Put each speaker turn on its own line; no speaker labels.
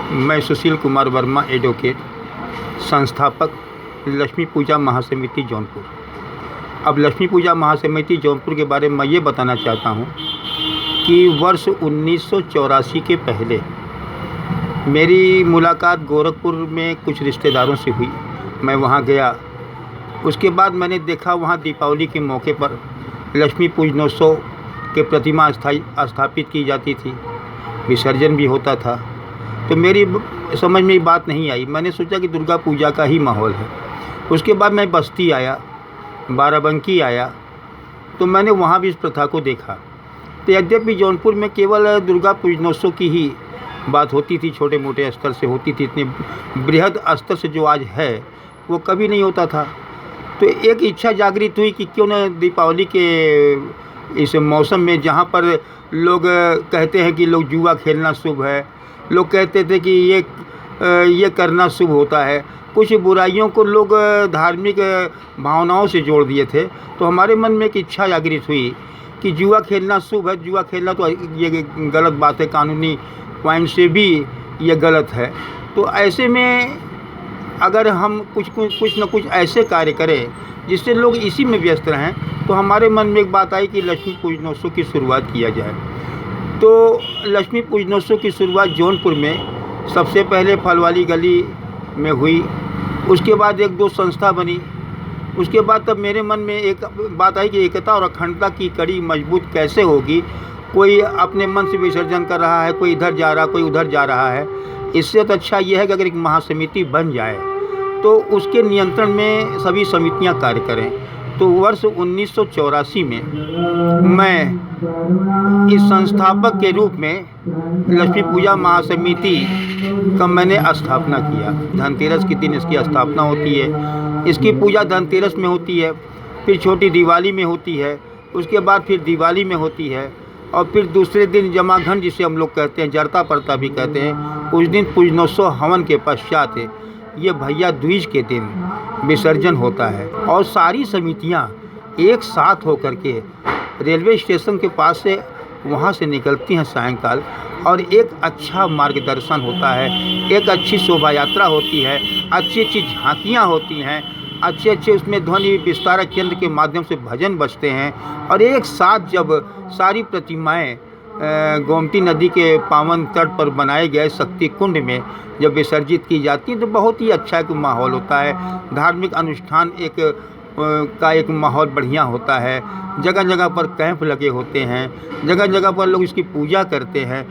मैं सुशील कुमार वर्मा एडवोकेट, संस्थापक लक्ष्मी पूजा महासमिति जौनपुर। अब लक्ष्मी पूजा महासमिति जौनपुर के बारे में मैं ये बताना चाहता हूँ कि वर्ष 1984 के पहले मेरी मुलाकात गोरखपुर में कुछ रिश्तेदारों से हुई। मैं वहाँ गया, उसके बाद मैंने देखा वहाँ दीपावली के मौके पर लक्ष्मी पूजनोत्सव के प्रतिमा स्थापित की जाती थी, विसर्जन भी होता था। तो मेरी समझ में ये बात नहीं आई। मैंने सोचा कि दुर्गा पूजा का ही माहौल है। उसके बाद मैं बस्ती आया, बाराबंकी आया, तो मैंने वहाँ भी इस प्रथा को देखा। तो यद्यपि जौनपुर में केवल दुर्गा पूजनोत्सव की ही बात होती थी, छोटे मोटे स्तर से होती थी, इतने बृहद स्तर से जो आज है वो कभी नहीं होता था। तो एक इच्छा जागृत हुई कि क्यों न दीपावली के इस मौसम में, जहाँ पर लोग कहते हैं कि लोग जुआ खेलना शुभ है, लोग कहते थे कि ये करना शुभ होता है, कुछ बुराइयों को लोग धार्मिक भावनाओं से जोड़ दिए थे। तो हमारे मन में एक इच्छा जागृत हुई कि जुआ खेलना शुभ है, जुआ खेलना तो ये गलत बात है, कानूनी पॉइंट से भी ये गलत है। तो ऐसे में अगर हम कुछ न कुछ ऐसे कार्य करें जिससे लोग इसी में व्यस्त रहें, तो हमारे मन में एक बात आई कि लक्ष्मी पूजनोत्सव की शुरुआत किया जाए। तो लक्ष्मी पूजनोत्सव की शुरुआत जौनपुर में सबसे पहले फल वाली गली में हुई। उसके बाद एक दो संस्था बनी। उसके बाद तब मेरे मन में एक बात आई कि एकता और अखंडता की कड़ी मजबूत कैसे होगी। कोई अपने मन से विसर्जन कर रहा है, कोई इधर जा रहा, कोई उधर जा रहा है। इससे तो अच्छा यह है कि अगर एक महासमिति बन जाए तो उसके नियंत्रण में सभी समितियां कार्य करें। तो वर्ष 1984 में मैं इस संस्थापक के रूप में लक्ष्मी पूजा महासमिति का मैंने स्थापना किया। धनतेरस के दिन इसकी स्थापना होती है। इसकी पूजा धनतेरस में होती है, फिर छोटी दिवाली में होती है, उसके बाद फिर दिवाली में होती है, और फिर दूसरे दिन जमाघन जिसे हम लोग कहते हैं, जरता परता भी कहते हैं, उस दिन पूजनोत्सव हवन के पश्चात ये भैया दूज के दिन विसर्जन होता है। और सारी समितियां एक साथ होकर के रेलवे स्टेशन के पास से वहां से निकलती हैं सायंकाल, और एक अच्छा मार्गदर्शन होता है, एक अच्छी शोभा यात्रा होती है, अच्छी अच्छी झांकियाँ होती हैं, अच्छे अच्छे उसमें ध्वनि विस्तारक केंद्र के माध्यम से भजन बजते हैं। और एक साथ जब सारी प्रतिमाएं गोमती नदी के पावन तट पर बनाए गए शक्ति कुंड में जब विसर्जित की जाती हैं, तो बहुत ही अच्छा एक माहौल होता है। धार्मिक अनुष्ठान का एक माहौल बढ़िया होता है। जगह जगह पर कैंप लगे होते हैं, जगह जगह पर लोग इसकी पूजा करते हैं।